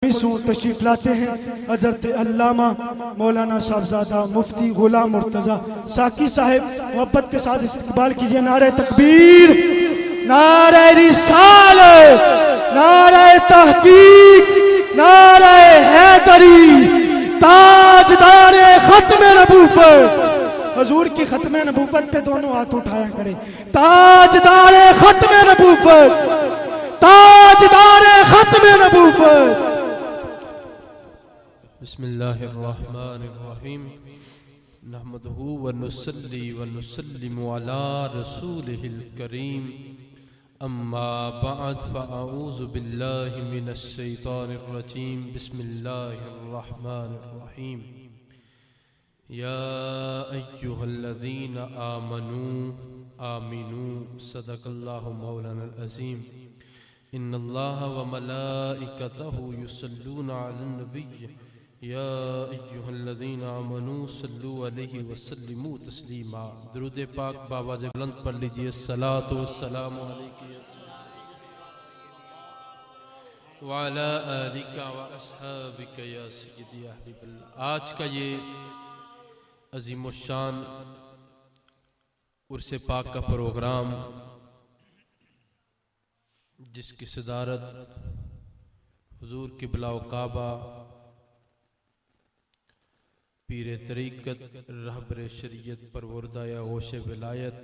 तशरीफ लाते हैं हजरत अल्लामा मौलाना साहबजादा मुफ्ती गुलाम मुर्तजा साकी साहिब। मोहब्बत के साथ इस्तकबाल कीजिए। नारे तकबीर, नारे रिसालत, नारे तहकीक, नारे हैदरी, ताजदारे खत्म नबूवत। हजूर की खत्म नबूवत पे दोनों हाथ उठाया करें। ताजदारे खत्म नबूवत, ताजदारे खत्म नबूवत। बिस्मिल्लाहिर्रहमानिर्रहीम। नहमदुहु व नुसल्ली व नुसल्लिमु अला रसूलिहिल करीम। अम्मा बअद फ़अऊज़ु बिल्लाहि मिनश शैतानिर रजीम। बिस्मिल्लाहिर्रहमानिर्रहीम। या अय्युहल्लज़ीना आमनू आमिनू सदक़ल्लाहु मौलानल अज़ीम। इन्नल्लाहा व मलाइकतहु युसल्लूना अलन नबिय्य या अय्युहल्लज़ीना आमनू सल्लू अलैहि व सल्लिमू तस्लीमा। दुरूद पाक बाबा जे बुलंद पढ़ लीजिए। सलातु वस्सलामु अलैका व अला आलिका व अस्हाबिका या सय्यदी या हबीबल्लाह। आज का ये अज़ीमुश्शान उर्से पाक का प्रोग्राम, जिसकी सदारत हुजूर क़िबला काबा पीर तरीक़त रहबर शरीयत परवरदा या होश विलायत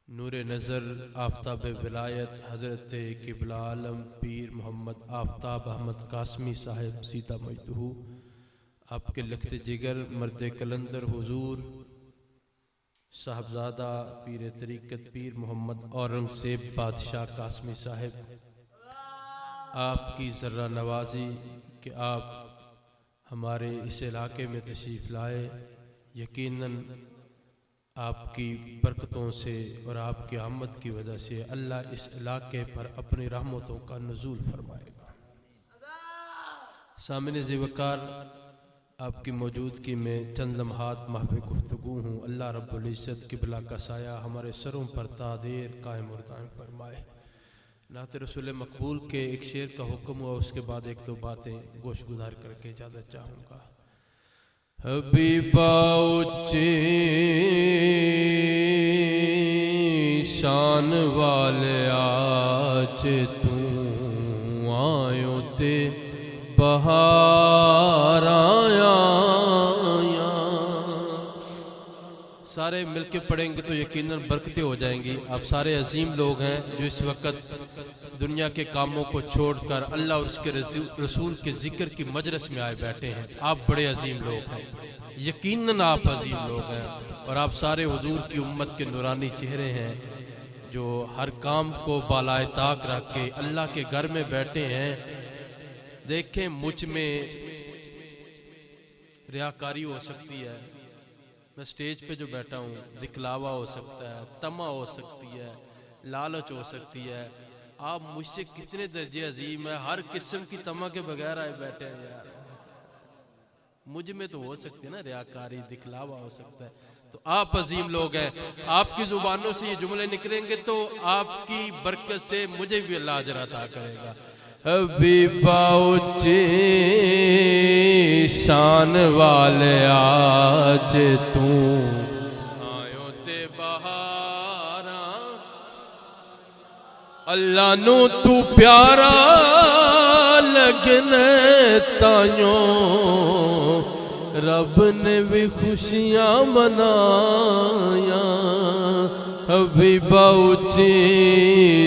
नूर नज़र आफ्ताब विलायत हज़रत क़िबला आलम पीर मोहम्मद आफ्ताब अहमद कासमी साहिब सीता मजदहू आपके लखते जिगर मर्द कलंदर हुजूर साहबजादा पीर तरीक़त पीर मोहम्मद औरंगज़ेब बादशाह कासमी साहिब, आपकी ज़र्रा नवाजी कि आप हमारे इस इलाके में तशरीफ़ लाए। यकीनन आपकी बरकतों से और आपकी आमद की वजह से अल्लाह इस इलाके पर अपनी रहमतों का नुज़ूल फरमाएगा। सामने ज़िवकार आपकी मौजूदगी में चंद लम्हात महफ़ गुफ्तगू हूँ। अल्लाह रब्बुल इज़्ज़त क़िबला का साया हमारे सरों पर तादेर कायम और दायम फरमाए। नात रसूल मकबूल के एक शेर का हुक्म हुआ, उसके बाद एक दो बातें गोश गुजार करके इजाज़त चाहूँगा। हबीबा उच्ची शान वाले आज तू आयो ते बहार आया। सारे मिलके पढ़ेंगे तो यकीनन बरकतें हो जाएंगी। आप सारे अजीम लोग हैं जो इस वक्त दुनिया के कामों को छोड़कर अल्लाह और उसके रसूल के जिक्र की मजलिस में आए बैठे हैं। आप बड़े अजीम लोग हैं, यकीनन आप अजीम लोग हैं। और आप सारे हुजूर की उम्मत के नूरानी चेहरे हैं जो हर काम को बालाए ताक रख के अल्लाह के घर में बैठे हैं। देखें, मुझ में रियाकारी हो सकती है, मैं स्टेज पे जो बैठा हूँ दिखलावा हो सकता है, तमा हो सकती है, लालच हो सकती है। आप मुझसे कितने दर्जे अजीम है, हर किस्म की तमा के बगैर आए बैठे हैं यार। मुझ में तो हो सकती है ना रियाकारी, दिखलावा हो सकता है। तो आप अजीम लोग हैं, आपकी जुबानों से ये जुमले निकलेंगे तो आपकी बरकत से मुझे भी अल्लाह अजर अता करेगा। हबीबा उच्ची शान वाले आज तू आयो ते बहारा। अल्लाह नू तू प्यारा लगने तायो रब ने भी खुशियां मनाया। हबीबा उच्ची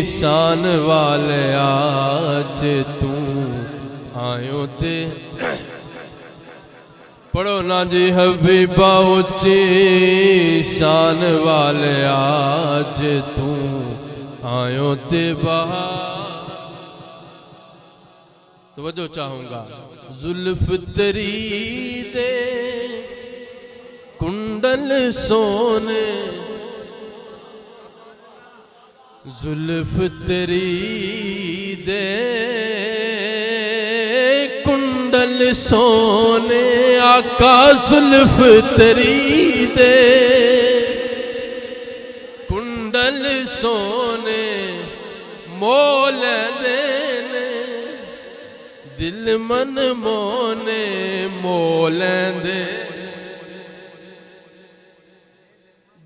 शान वाले आज तू आयो ते पढ़ो ना जी। हबीबा उच्ची शान वाले आज तू आयो ते बहार। तवज्जो चाहूंगा। जुल्फ तेरी दे कुंडल सोने, जुल्फ तेरी दे कुंडल सोने, आका जुल्फ तेरी दे कुंडल सोने मोल दे दिल मन मोने मोलेंदे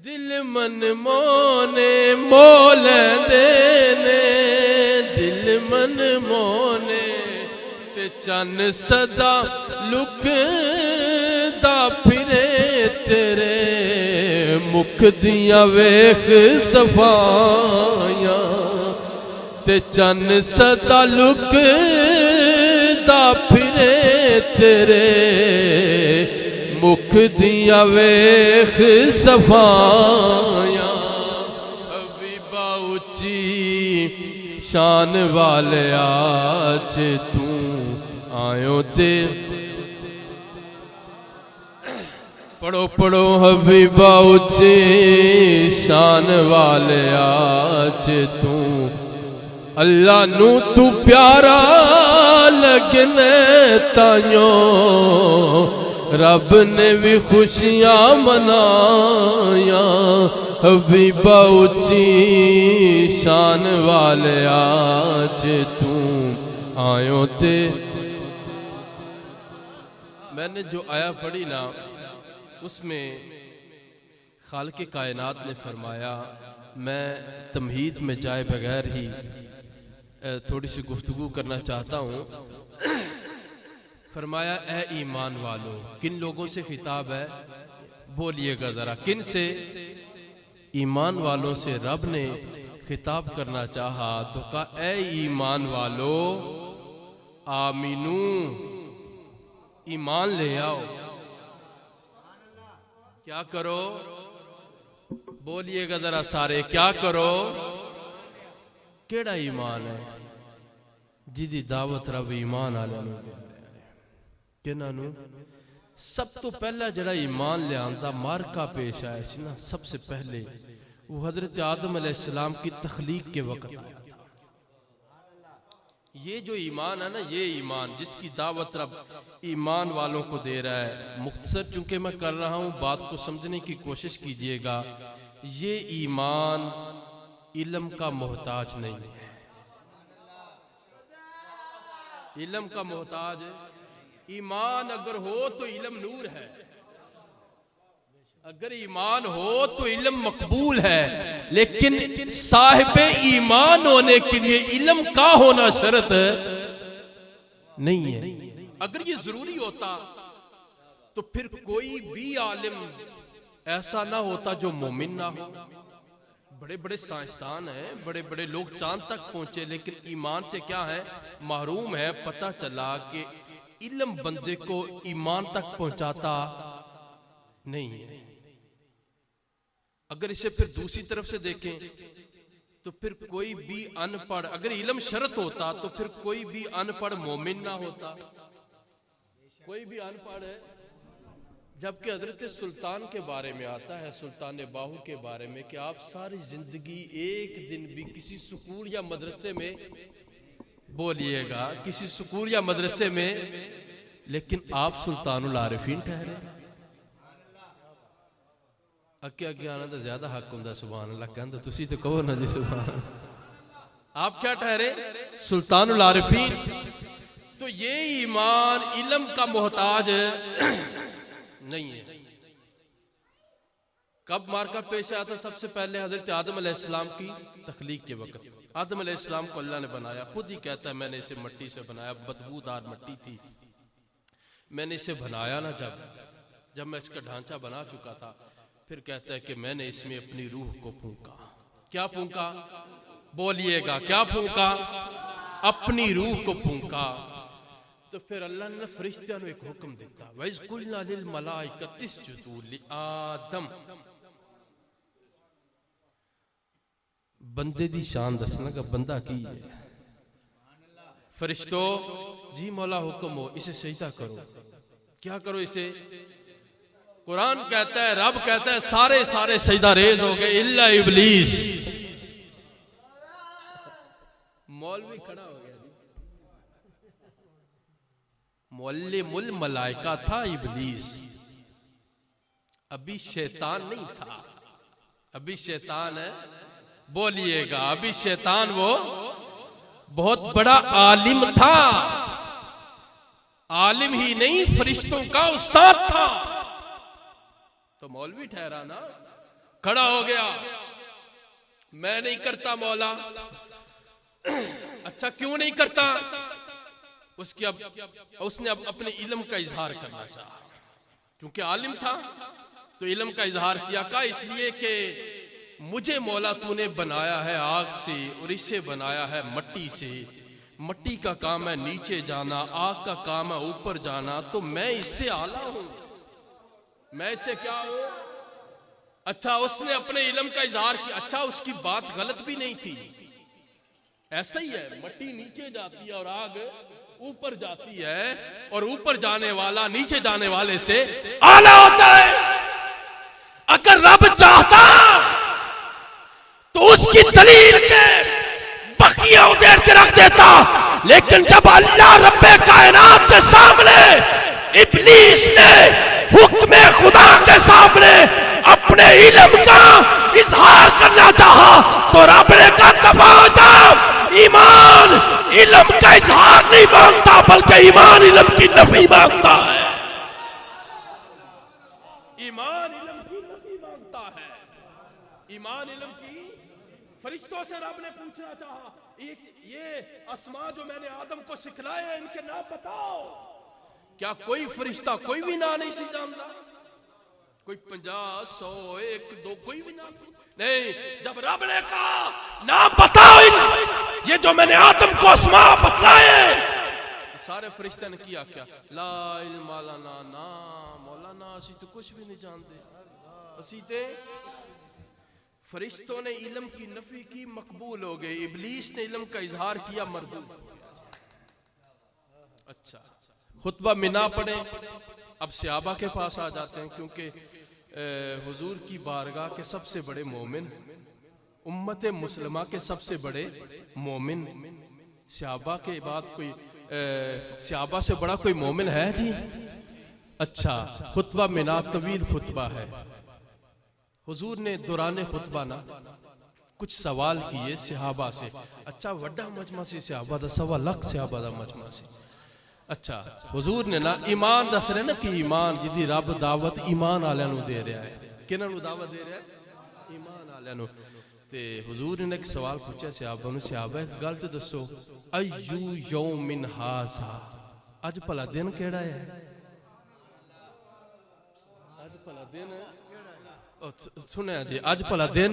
दिल मन मोने मोलेंदे ने दिल मन मोने ते चन्न सदा लुकदा फिरे तेरे मुख दियां वेख सफायां ते चन्न सदा लुकदा फिरे तेरे मुख दियां वेख सफायां हबीबा उच्ची शान वाले आज तू आयो ते पढ़ो पढ़ो हबीबा उच्ची शान वाले आज तू अल्लाह नू तू प्यारा लगने ताइयों रब ने भी खुशियां मनाया हबीबा उच्ची शान वाले आज तू आयो ते मैंने जो आया पढ़ी ना उसमें खालिक़ कायनात ने फरमाया मैं तमहीद में जाए बगैर ही थोड़ी सी गुफ्तगू करना चाहता हूँ। फरमाया ए ईमान वालों, किन लोगों से खिताब है बोलिएगा जरा, किन से? ईमान वालों से रब ने खिताब करना चाहा तो कहा ए ईमान वालों आमीनू, ईमान ले आओ। क्या करो? बोलिएगा जरा सारे, क्या करो? केड़ा ईमान है जिदी दावत रब ईमान आले नूं दे रहा है। किन्हां नूं? सब तो पहला जड़ा ईमान लियांदा मारका पेश आया सी ना, सबसे पहले वो हजरत आदम अलैहिस्सलाम की तख्लीक के वक्त आया था। ये जो ईमान है ना, ये ईमान जिसकी दावत रब ईमान वालों को दे रहा है। मुख्तसर चूंकि मैं कर रहा हूं, बात को समझने की कोशिश कीजिएगा। ये ईमान इल्म का मोहताज नहीं है, इल्म का मोहताज है। ईमान अगर हो तो इल्म नूर है, अगर ईमान हो तो इल्म मकबूल है, लेकिन साहिब ईमान होने के लिए इल्म का होना शर्त नहीं है। अगर ये जरूरी होता तो फिर कोई भी आलिम ऐसा ना होता जो मोमिन ना हो। बड़े बड़े साइंसदान हैं, बड़े बड़े लोग चांद तक पहुंचे, लेकिन ईमान से क्या है, महरूम है। पता चला कि इल्म बंदे को ईमान तक पहुंचाता नहीं है। अगर इसे फिर दूसरी तरफ से देखें तो फिर कोई भी अनपढ़, अगर इल्म शर्त होता तो फिर कोई भी अनपढ़ मोमिन ना होता, कोई भी अनपढ़ है। जबकि हजरत सुल्तान के बारे में आता है, सुल्तान बाहू के बारे में, कि आप सारी जिंदगी एक दिन भी किसी स्कूल या मदरसे में, बोलिएगा किसी स्कूल या मदरसे में, लेकिन आप सुल्तानुल आरिफीन ठहरे। अगे अगे आना तो ज्यादा हक हुंदा, सुभान अल्लाह कहंदा, तुसी तो कहो ना जी सुभान। आप क्या ठहरे? सुल्तानुल आरिफीन। तो ये ईमान इल्म का मोहताज नहीं है। कब मार्का पेश आया था? सबसे पहले हजरत आदम अलैहिस्सलाम की तख्लीक के वक्त। आदम अलैहिस्सलाम को अल्लाह ने बनाया, खुद ही कहता है मैंने इसे मिट्टी से बनाया, बदबूदार मिट्टी थी, मैंने इसे बनाया ना। जब मैं इसका ढांचा बना चुका था, फिर कहता है कि मैंने इसमें अपनी रूह को फूंका। क्या फूंका? बोलिएगा क्या फूंका? अपनी रूह को फूंका। तो फिर अल्लाह ने फरिश्तियां एक हुक्म दिता, वइज़ कुल्ना लिल मलाइकति इसजुदू लि आदम। बंदे दी शान दसना का बंदा की है। फरिश्तों जी मौला हुक्म हो, इसे सजदा करो। क्या करो इसे? कुरान कहता है, रब कहता है सारे सारे सजदा रेज हो गए इल्ला इब्लीस। मौलवी खड़ा हो गया, मुअल्लिमुल मलाइका था इब्लीस, अभी शैतान नहीं था। अभी शैतान है, बोलिएगा अभी शैतान वो बहुत बड़ा आलिम था, आलिम ही नहीं फरिश्तों का उस्ताद था, तो मौलवी ठहरा ना। खड़ा हो गया, मैं नहीं करता मौला। अच्छा क्यों नहीं करता? उसने अब अपने इल्म का इजहार करना चाहा, क्योंकि आलिम था तो इल्म का इजहार किया। का इसलिए कि मुझे मौला तूने बनाया है आग से और इसे बनाया है मट्टी से। मट्टी का काम है नीचे जाना, आग का काम है ऊपर जाना, तो मैं इससे आला हूं, मैं इससे क्या हूं? अच्छा उसने अपने इल्म का इजहार किया। अच्छा उसकी बात गलत भी नहीं थी, ऐसा ही है, मट्टी नीचे जाती है और आग ऊपर जाती है, और ऊपर जाने वाला नीचे जाने वाले से आला होता है। अगर रब चाहता तो उसकी दलील के बकिया उधेड़ के रख देता, लेकिन जब अल्लाह रब्बे कायनात के सामने इब्लीस ने हुक्म खुदा के सामने अपने इल्म का इजहार करना चाहा, तो रब ने कहा दफा ईमान इल्म का इजहार नहीं मांगता, बल्कि ईमान इल्म की नफी मांगता है। ईमान इल्म की नफी मांगता है। ईमान इल्म की फरिश्तों से रब ने पूछना चाहा, ये अस्मा जो मैंने आदम को सिखलाए हैं इनके नाम बताओ। क्या कोई फरिश्ता कोई भी ना नहीं सी जानता? कोई 50, 100, 1, 2 कोई भी नाम नहीं। जब रब ने कहा नाम बताओ ये जो मैंने आदम को अस्मा बतलाए, सारे फरिश्ते ने किया क्या? ला इल्मा लना ना मौलाना, असी तो कुछ भी नहीं जानते, असी ते। फरिश्तों ने इल्म की नफी की, मकबूल हो गए। इब्लीस ने इल्म का इजहार किया, मरदूद। अच्छा खुतबा मिना पढ़े, अब सहाबा के पास आ जाते हैं, क्योंकि हुजूर की बारगाह के सबसे बड़े मोमिन, उम्मत मुस्लिमा के सबसे बड़े मोमिन, सहाबा के बाद कोई सहाबा से बड़ा कोई मोमिन है जी? अच्छा खुतबा मिना तवील खुतबा है। हुजूर ने दौरान खुतबा ना कुछ सवाल किए सहाबा से। अच्छा वड्डा मजमा से सहाबा दा 1.25 लाख सहाबा दा मजमा से। अच्छा हुजूर ने ना ईमान दस रहे ना कि ईमान जिदी रब दावत ईमान वालियां नूं दे रहा है। किन्हां नूं दावत दे रहा है? ईमान वालियां नूं। ते हुजूर ने एक सवाल पूछा सहाबा नूं, सहाबा एक गल ते दसो, अय्यू यौमिन हाज़ा, अज भला दिन केड़ा है? अज भला दिन सुनिया जी, अज भला दिन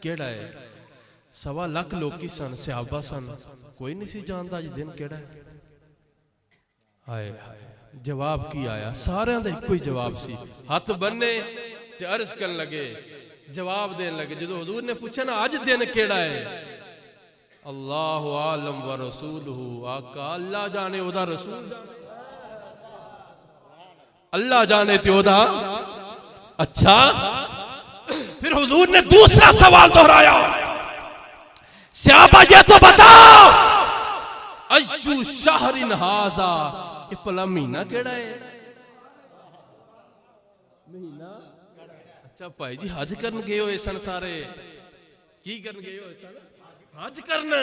केड़ा है? 1.25 लाख लोग सन, सहाबा सन, कोई नहीं सी जानता अज दिन केड़ा है। हाय हाय जवाब की आया? सारे का एको ही जवाब सी। हाथ बन्ने ते अर्ज करन लगे, जवाब देन लगे। जो हुजूर ने पूछा ना अज दिन केड़ा है, अल्लाहु आलम व रसूलुहु, आका अल्लाह जाने ओदा रसूल अल्लाह जाने ते ओदा। अच्छा फिर हुजूर ने दूसरा सवाल दोहराया, सहाबा ये तो बताओ अय्यु शहरिन हाज़ा, ये भला महीना केड़ा है? महीना? अच्छा भाई जी हज करन गए हो सन सारे, की करन गए हो सन? हज करन।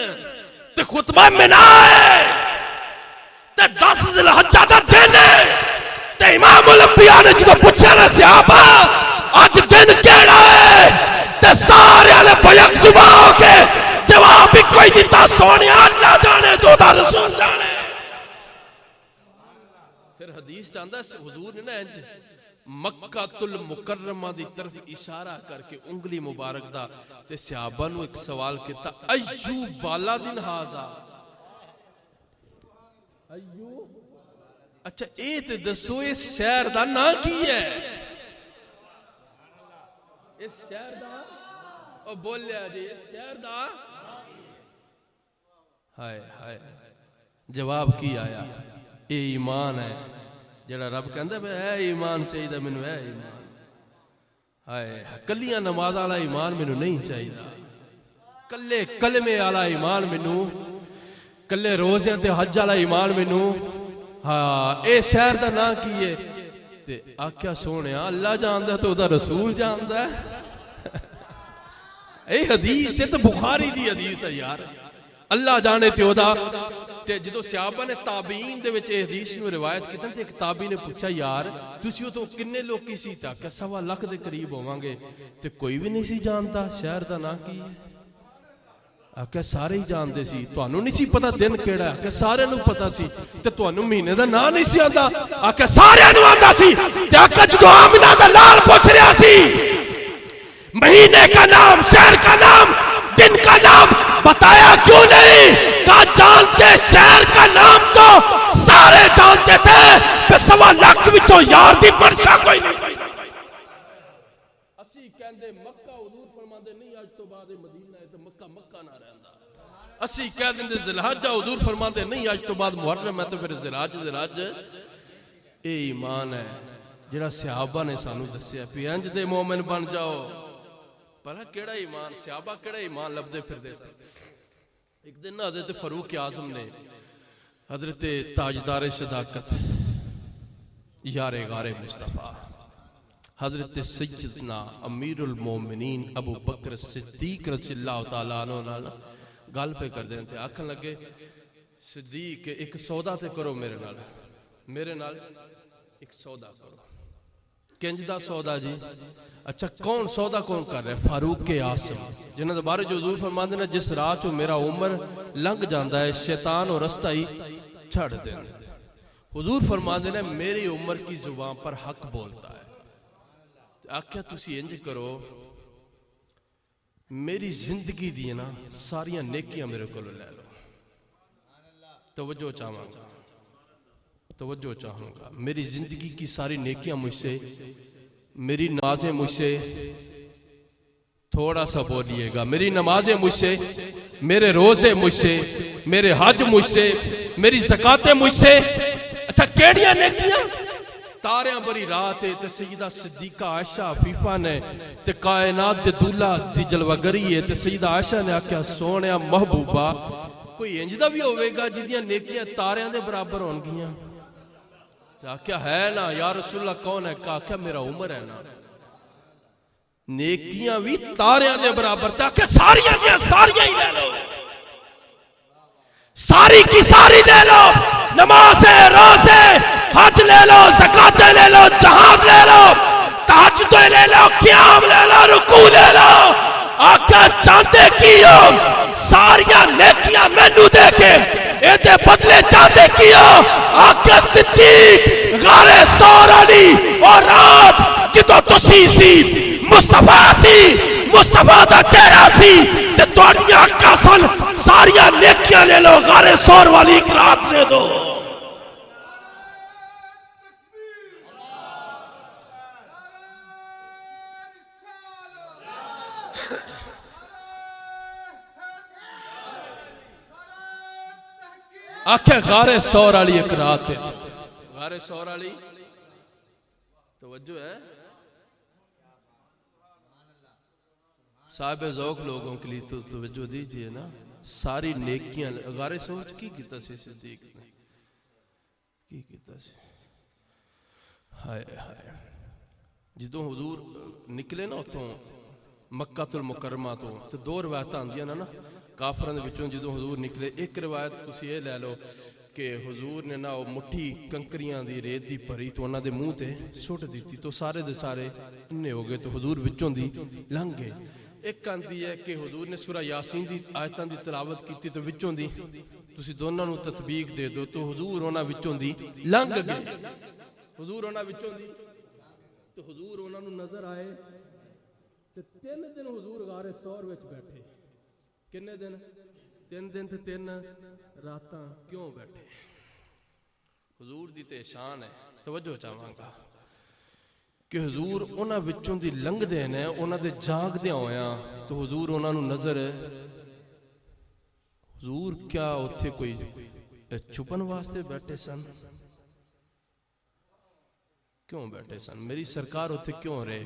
ते खुतबा मिना है ते 10 ज़िलहज्जा दा दिन है। ते इमाम उल अंबिया ने जो पूछा ना सहाबा आज दिन केड़ा है, ते सारे ने भयक जुबान हो के जवाब इको ही दिता, सोने अल्लाह जाने तो दा रसूल जाने। फिर हदीस चाहता हुजूर ने ना इंज मक्कातुल मुकर्रमा दी तरफ इशारा करके उंगली मुबारक दा ते सहाबा नूं एक सवाल किया, अय्यू बाला दिन हाज़ा, अय्यू अच्छा ए ते दसो इस शहर दा ना की है? इस शहर दा ओ बोलिया जी, इस शहर दा। हाय हाय जवाब की आया, ए ईमान है जेड़ा रब कहंदा है ईमान चाहिए मैनू, है ईमान। हाय कलियां नमाज़ वाला ईमान मैनू नहीं चाहिए, कल्ले कलमे वाला ईमान मैनू, कल्ले रोज़ियां ते हज वाला ईमान मैनू। हाँ ए शहर दा ना की है? ते आख्या सोने अल्लाह जानदा तो ओदा रसूल जानदा है। ए हदीस है तो बुखारी दी हदीस है यार, अल्लाह जाने ते ओदा ਤੇ ਜਦੋਂ ਸਿਹਾਬਾ ਨੇ ਤਾਬੀਨ ਦੇ ਵਿੱਚ ਇਹ ਹਦੀਸ ਨੂੰ ਰਿਵਾਇਤ ਕੀਤੀ ਤੇ ਇੱਕ ਤਾਬੀ ਨੇ ਪੁੱਛਿਆ ਯਾਰ ਤੁਸੀਂ ਉਦੋਂ ਕਿੰਨੇ ਲੋਕੀ ਸੀ? ਤਾਂ ਕਿ 1.25 ਲੱਖ ਦੇ ਕਰੀਬ ਹੋਵਾਂਗੇ। ਤੇ ਕੋਈ ਵੀ ਨਹੀਂ ਸੀ ਜਾਣਦਾ ਸ਼ਹਿਰ ਦਾ ਨਾਂ ਕੀ ਹੈ। ਆਖਿਆ ਸਾਰੇ ਹੀ ਜਾਣਦੇ ਸੀ। ਤੁਹਾਨੂੰ ਨਹੀਂ ਸੀ ਪਤਾ ਦਿਨ ਕਿਹੜਾ? ਆਖਿਆ ਸਾਰਿਆਂ ਨੂੰ ਪਤਾ ਸੀ। ਤੇ ਤੁਹਾਨੂੰ ਮਹੀਨੇ ਦਾ ਨਾਂ ਨਹੀਂ ਸੀ ਆਂਦਾ? ਆਖਿਆ ਸਾਰਿਆਂ ਨੂੰ ਆਂਦਾ ਸੀ। ਤੇ ਆਖਿਆ ਜਦੋਂ ਆਮਨਾ ਦਾ ਲਾਲ ਪੁੱਛ ਰਿਹਾ ਸੀ महीने का नाम, शहर का नाम, दिन का नाम बताया क्यों नहीं? कहा जानते शहर का नाम तो सारे जानते थे, 1.25 लाख विचों यार दी वर्षा कोई नहीं। ਅਸੀਂ ਕਹਿੰਦੇ ਮੱਕਾ ਹਜ਼ੂਰ ਫਰਮਾਉਂਦੇ ਨਹੀਂ ਅੱਜ ਤੋਂ ਬਾਅਦ ਇਹ ਮਦੀਨਾ ਹੈ ਤੇ ਮੱਕਾ ਮੱਕਾ ਨਾ ਰਹਿੰਦਾ। ਅਸੀਂ ਕਹਿ ਦਿੰਦੇ ਜ਼ਿਲਹੱਜਾ ਹਜ਼ੂਰ ਫਰਮਾਉਂਦੇ ਨਹੀਂ ਅੱਜ ਤੋਂ ਬਾਅਦ ਮੁਹਰਮ ਹੈ ਤੇ ਫਿਰ ਜ਼ਿਲਹੱਜ। ਇਹ ਈਮਾਨ ਹੈ ਜਿਹੜਾ ਸਹਾਬਾ ਨੇ ਸਾਨੂੰ ਦੱਸਿਆ ਵੀ ਇੰਜ ਦੇ ਮੂਮਿਨ ਬਣ ਜਾਓ। पर केड़ा ईमान सहाबा केड़ा ईमान लभदे फिरदे सन। एक दिन हजरत फरूक आजम ने हजरत ताजदार सदाकत यारे गारे मुस्तफ़ा हजरत सैयदना अमीरुल मोमिनीन अबू बकर सिद्दीक रज़ियल्लाहु तआला अन्हु नाल गल पे करदे ते आखन लगे सिद्दीक एक सौदा ते करो मेरे नाल एक सौदा करो। किंज दा सौदा जी? अच्छा कौन सौदा कौन कर रहा है? फारूक आसम जिन्होंने बारे जो हजूर फरमाते ने जिस राह चो मेरा उम्र लंघ जाता है शैतान और रस्ता ही छड़ दे। हजूर फरमाते ने मेरी उम्र की जुबान पर हक बोलता है। आख्या तुसी इंज करो मेरी जिंदगी दी ना सारिया नेकियां मेरे को ले लो। तवज्जो चाहूंगा मेरी जिंदगी की सारी नेकियां मुझसे, मेरी नमाजें मुझसे, थोड़ा सा बोलिएगा, मेरी नमाजें मुझसे, मेरे रोजे मुझसे, मेरे हज मुझसे, मेरी ज़कातें मुझसे। अच्छा केड़ियां नेकियां? तारियां बड़ी रात है ते सईदा सिद्दीका आयशा अफीफा ने ते कायनात दे दूल्हा दी जलवागरी है ते सईदा आयशा ने आख्या सोहणिया महबूबा कोई इंज दा भी होवेगा जिदियां नेकियां तारियां दे बराबर होणगियां? आख्या है ना या रसूलल्लाह कौन है? आख्या मेरा उम्र है ना। नेकियां भी तारियां दे बराबर। आख्या सारियां ही ले लो, सारी की सारी ले लो, नमाज़े रोज़े हज ले लो, ज़कात ले लो, जहाद ले लो, तहज्जुद ले लो, क़याम ले लो, रुकू ले लो। आख्या चाहते की हो? सारियां नेकियां मैनू दे के एदे बदले चाहते की हो? आख्या सिद्दीक गारे सौर अली और रात कितो तुसी सी मुस्तफा दा चेहरा सी ते तुहाडियां अक्खां सन। सारियां नेकियां ले लो, गारे सौर वाली एक रात दे दो। आख्या गारे सौर वाली एक रात है। गारे सौर वाली तवज्जो है साहिब ज़ौक़ लोगों के लिए तो तवज्जो दीजिए ना। सारी नेकियां गारे सोच की कीता सी सिद्दीक ने की कीता सी। हाय हाय ਜਦੋਂ हुजूर निकले ना उतों मक्कातुल मुकर्रमा तो दो रवायतां आंदियां ना काफरां दे विचों ਜਦੋਂ हुजूर निकले। एक रवायत तुसीं ये लै लो कि हुजूर ने ना वो मुट्ठी कंकरियां दी रेत दी भरी तो उन्हां दे मूँह ते सुट दित्ती तो सारे दे सारे इन्ने हो गए तो हुजूर विचों दी लंघ गए। एक आंदी है कि हुजूर ने सूरा यासीन दी आयतां दी तिलावत कीती तो विचों दी तुसीं दोनां नूं ततबीक दे दो तो हुजूर उन्हां विचों दी लंघ गए। हुजूर उन्हां विचों दी तो हुजूर उन्हां नूं नजर आए ते 3 दिन हुजूर गारे सौर विच बैठे। किन्ने दिन? 3 दिन ते 3 रातां क्यों बैठे? हुजूर दी ते शान है। तवज्जो चाहांगा कि हुजूर उन्हां विचों दी लंघदे ने उन्हां दे जागदे होया तो हुजूर उन्हां नूं नजर हुजूर क्या उत्थे कोई छुपन वास्ते बैठे सन? क्यों बैठे सन? मेरी सरकार उत्थे क्यों रहे?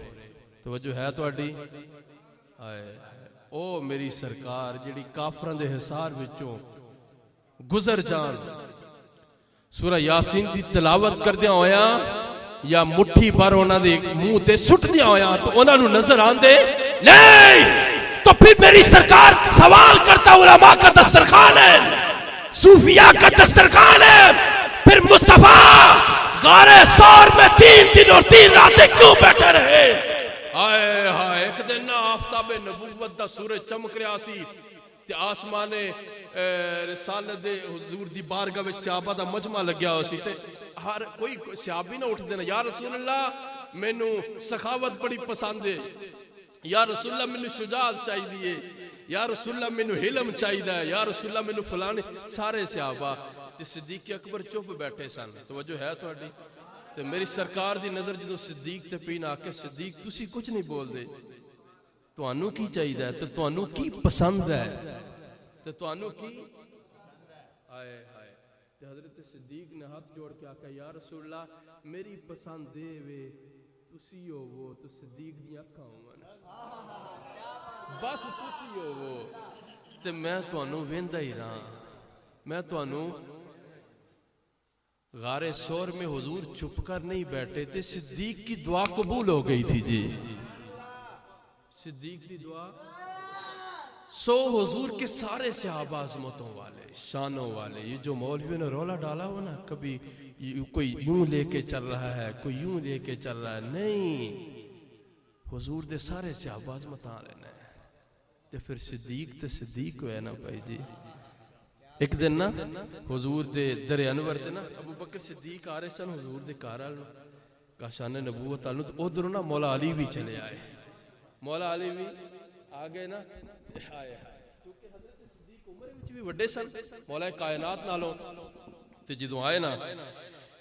तवज्जो है तुहाडी? हाय ओ मेरी सरकार जिहड़ी काफरां दे हिसार विचों गुजर जान सूरा यासीन दी तिलावत करदियां होया या मुट्ठी भर उन्हां दे मुंह ते सुटदियां होया तो उन्हां नूं नजर आंदे नहीं। तो फिर मेरी सरकार सवाल करता उलमा का दस्तरखान है, सूफिया का दस्तरखान है। फिर मुस्तफा गारे सौर में 3 दिन और 3 रातें क्यों बैठे रहे? हाय हाय, एक दिन ना आफताबे नबूवत दा सूरज चमक रहा सी ते आसमाने रिसालत दे हुजूर दी बारगाह विच सहाबा दा मजमा लग्या हो सी ते हर कोई सहाबी ना उठदे ना, या रसूल अल्लाह मैनू सखावत बड़ी पसंद है, या रसूल अल्लाह मैनू शुजाअत चाहिए, या रसूल अल्लाह मैनू हिलम चाहिए, या रसूल अल्लाह मैनू फलाने। सारे सहाबा ते सिद्दीक अकबर चुप बैठे सन। तवज्जो है तुहाडी? ते मेरी सरकार दी नजर जो सिद्दीक ते पी ना आके सिद्दीक तुसी कुछ नहीं बोलदे, तुहानू की चाहिए ते तुहानू की पसंद है ते तुहानू की? हाय हाय, ते हजरत सिद्दीक ने हाथ जोड़ के आखा या रसूल अल्लाह मेरी पसंद दे वे तुसी हो वो तो सिद्दीक दी अखां होवन, बस तुसी हो वो ते मैं तुहानू वेंदा ही रहा। मैं तुहानू गारे सौर में हुजूर छुप कर नहीं बैठे थे, सिद्दीक की दुआ कबूल हो गई थी जी। सिद्दीक की दुआ सो हुजूर के सारे सहाबा अज़मतों वाले शानों वाले। ये जो मौलवियों ने रौला डाला हो ना, कभी कोई यूं लेके चल रहा है कोई यूं लेके चल रहा है, नहीं, हुजूर दे सारे सहाबा अज़मत लेना है। तो फिर सिद्दीक तो सिद्दीक है ना भाई जी। एक दिन ना हुजूर दे दर अनवर ते ना अबू बकर सिद्दीक आ रहे सन हुजूर दे घर वाल काशान नबूवत वाल, तो उधरों ना मौला अली भी चले आए। मौला अली भी आ गए ना, हाय हाय, क्योंकि हजरत सिद्दीक उम्र विच भी बड़े सन मौला कायनात नालों। ते जदों आए ना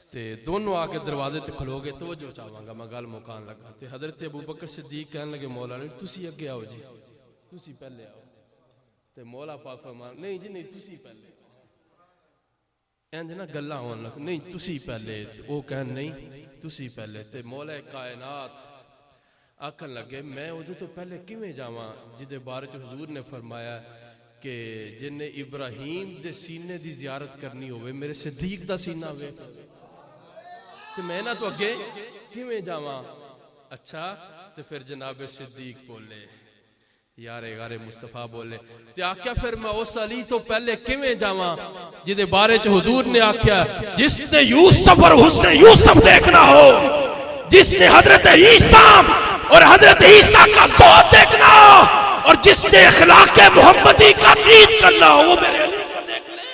ते दोनों आके दरवाजे ते खलो गए। तवज्जो चाहांगा मैं गल मुकान लगा। ते हजरत अबू बकर सिद्दीक कहने लगे मौला अली तुसी अगे आओ जी, तुसी पहले आओ। ते मौला पाक फरमान नहीं जी नहीं तुसी पहले। इंज ना गल्लां होन लग, नहीं तुसी पहले, वो कहन नहीं तुसी पहले। ते मौला कायनात आखन लगे मैं उदों तो पहले किवें जावां जिदे बारे च हुजूर ने फरमाया कि जिन्हें इब्राहीम दे सीने दी जियारत करनी होवे मेरे सिद्दीक दा सीना वे, ते मैं ना तो अगे किवें जावां? अच्छा, ते फिर जनाब सिद्दीक बोले यारे गारे मुस्तफा बोले ते आख्या फिर मैं उस अली तो पहले किवें जावां जिदे बारे च हुजूर ने आख्या जिसने यूसुफ और हुस्न यूसुफ देखना हो, जिसने हजरत ईसा और हजरत ईसा का ज़ोत देखना हो, और जिसने अखलाक मोहम्मदी का दीद करना हो वो मेरे अली को देख ले,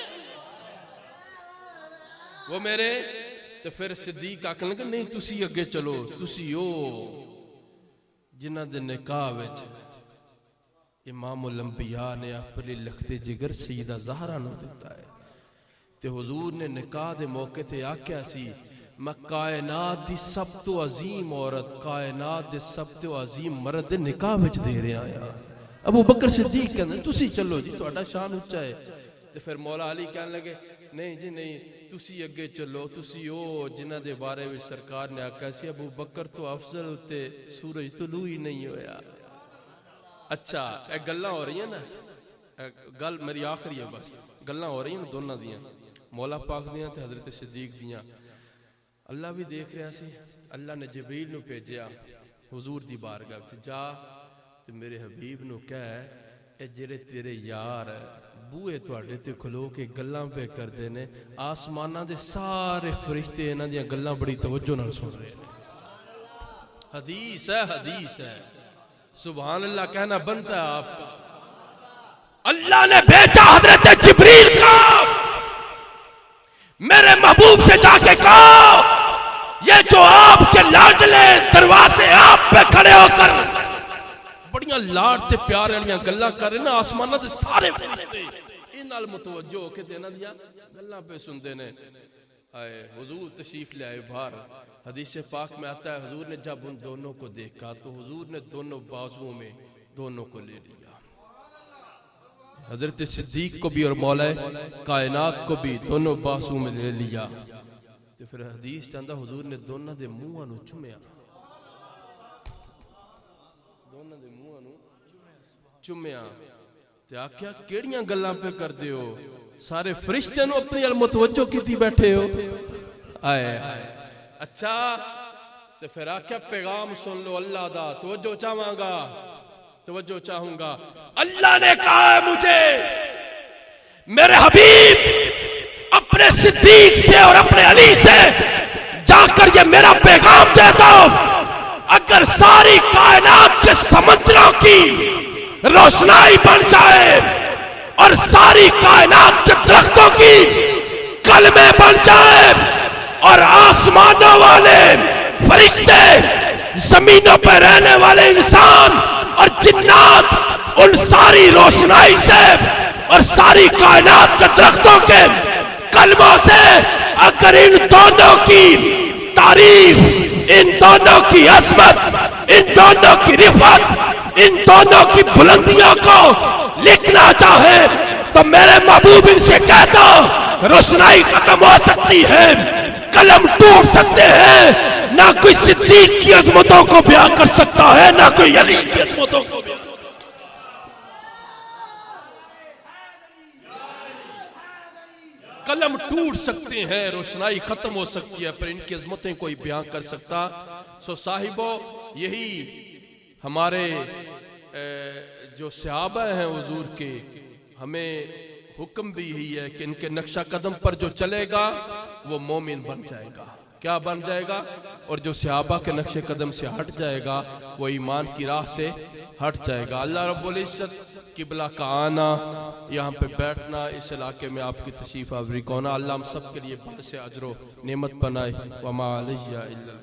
वो मेरे। तो फिर सिद्दीक आखन लगे नहीं तुसी अगे चलो, तुसी ओ जिन्हां दे निकाह विच इमामुल अंबिया ने अपने लखते जिगर सईदा ज़हरा नूं दिता है। ते हुजूर ने निकाह दे मौके ते आख्या सी मैं कायनात दी सब तो अजीम औरत, कायनात दे सब तो अजीम मर्द दे निकाह विच दे रहा आया। अबू बकर सिद्दीक कहंदे तुसी चलो जी तुहाडा शान उच्चा है। ते फिर मौला अली कहन लगे नहीं जी नहीं तुसी अगे चलो, तुसी ओ जिन्हां दे बारे विच सरकार ने आख्या सी अबू बकर तो अफजल ते सूरज तुलू ही नहीं होया। अच्छा ये गल्लां हो रही ना, गल मेरी आखिरी है बस, गल्लां हो रही दोनों दियां, मौला पाक दियां ते हजरत सिद्दीक दियां। अल्लाह भी देख रहा सी, अल्लाह ने जबरील नूं भेजिया हुजूर दी बारगाह विच, जा ते मेरे हबीब नूं कह ए जेड़े तेरे यार बूहे तुहाडे ते खलो के गल्लां पे करदे ने, आसमानां दे सारे फरिश्ते इन्हां दियां गल्लां बड़ी तवज्जो नाल सुन रहे ने। हदीस है, हदीस है, सुभान अल्लाह कहना बनता है आपका। अल्लाह ने भेजा हजरत जिब्रील का, मेरे महबूब से जाके कहो ये जो आपके लाडले दरवाजे आप पे खड़े होकर बड़ियां लाड ते प्यार वाली गल्लां कर रहे ना, आसमाना से सारे इन नाल मुतवज्जो होके इन्हां दियां गल्लां पे सुनते ने। आए हुजूर तशरीफ ले आए बाहर। हदीस पाक में आता है हुजूर ने जब उन दोनों को देखा तो हुजूर ने दोनों बाजुओं में दोनों को ले लिया, हजरत सिद्दीक को भी और मौला कायनात को भी दोनों बाजुओं में ले लिया। तो फिर हदीस चाहता हुजूर ने दोनों दे मुंहां नूं चुमिया, दोनों दे मुंहां नूं चुमिया ते आख्या केड़ियां गल्लां पे करदे हो, सारे फरिश्ते नूं अपनी अल मुतवज्जो कीती बैठे हो। आए अच्छा तो फिर आख्या पैगाम सुन लो अल्लाह दा, तवज्जो चाहांगा, तवज्जो चाहूंगा। अल्लाह ने कहा है मुझे मेरे हबीब अपने सिद्दीक से और अपने अली से जाकर ये मेरा पैगाम दे दो, अगर सारी कायनात के समंदरों की रोशनाई बन जाए और सारी कायनात के दरख्तों की कलमे बन जाए और आसमानों वाले फरिश्ते, जमीनों पर रहने वाले इंसान और जिन्नात उन सारी रोशनाई से और सारी कायनात के दरख्तों के कलमों से अगर इन दोनों की तारीफ, इन दोनों की अजमत, इन दोनों की रिफत, इन दोनों की बुलंदियों को लिखना चाहे तो मेरे महबूब इनसे कहता, रोशनाई खत्म हो सकती है, कलम टूट सकते हैं, ना कोई सिद्दीक की अजमतों को बयां कर सकता है, ना कोई अली की अजमतों को बयां। कलम टूट सकते हैं, रोशनाई खत्म हो सकती है, पर इनकी अजमतें कोई बयां कर सकता। सो साहिबो, यही हमारे जो सहाबा हैं हुजूर के, हमें हुक्म भी यही है कि इनके नक्शा कदम पर जो चलेगा वो मोमिन बन जाएगा। क्या बन जाएगा? और जो सहाबा के नक्शे कदम से हट जाएगा वो ईमान की राह से हट जाएगा। अल्लाह रब्बुल इज्जत किबला का आना, यहाँ पे बैठना, इस इलाके में आपकी तशरीफ आवरी होना, अल्लाह हम सब के लिए बड़े से अजरो नेमत बनाए। वमा अलैया इल्लल